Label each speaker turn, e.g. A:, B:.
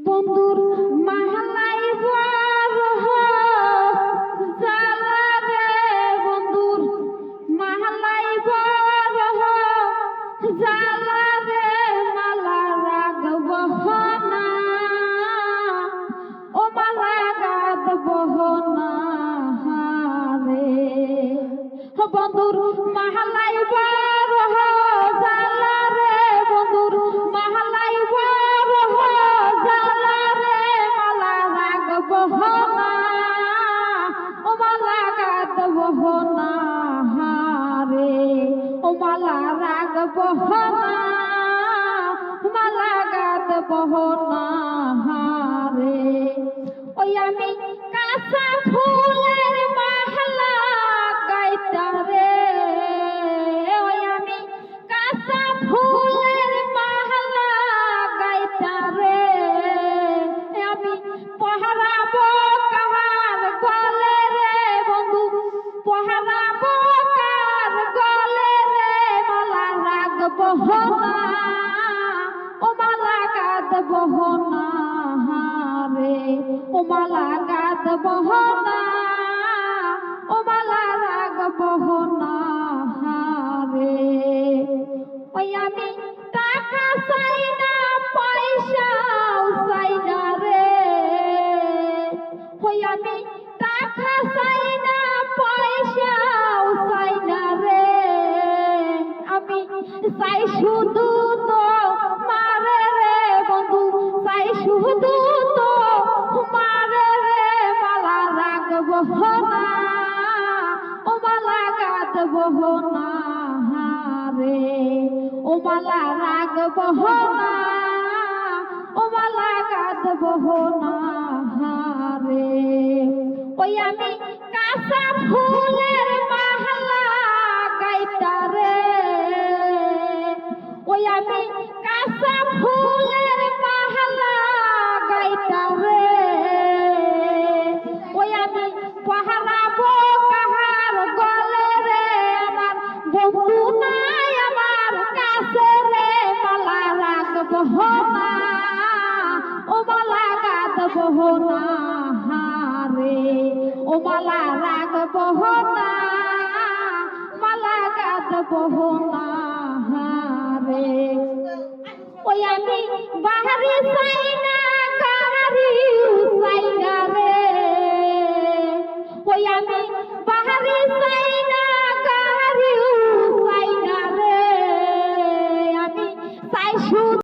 A: বন্ধুর মাহালাই বরহ জালা রে, বন্ধুর মাহালাই বরহ জালা রে, মালা রাগব না, ও মালা গাঁথব না রে। বন্ধুর মাহালাই বরহ জালা রে, বন্ধুর মাহালাই বরহ জালা রে, মালা রাগব না, ও মালা গাঁথব না রে, ও মালা রাগব না, মালা গাঁথব না রে। ওই আমি কাঁচা ফুলের মালা গাইতা রে, ওই আমি কাঁচা ফুলের মালা গাইতা রে, আমি পহরাবো কাহার গলে রে, বন্ধু পহরাবো কার গলে রে, মালা রাগব না, ও মালা গাঁথব না রে, ও মালা গাঁথব না, ও মালা রাগব না রে। ওই আমি টাকা চাই না, পয়সাও চাই না রে, ওই আমি টাকা চাই না, পয়সাও চাই না রে, আমি চাই শুধু তো মারে রে, বন্ধু চাই শুধু তো মারে রে, মালা রাগব না, ও মালা গাঁথব না রে, ও মালা রাগব না, ও মালা গাঁথব না রে। ওই আমি কাঁচা ফুলের মালা গাইতা রে, ওই আমি কাঁচা ফুলের মালা গাইতা রে, ওই আমি পহরাবো কাহার গলে রে, আমার বন্ধু নাই আমার কাছে রে, মালা রাগব না, ও মালা গাঁথব না রে, ও মালা রাগব না, মালা গাঁথব না রে। ওই আমি বাহারি চাই না, কাহারি চাই না রে, ওই আমি বাহারি চাই না, কাহারি চাই না রে, আমি চাই শুধু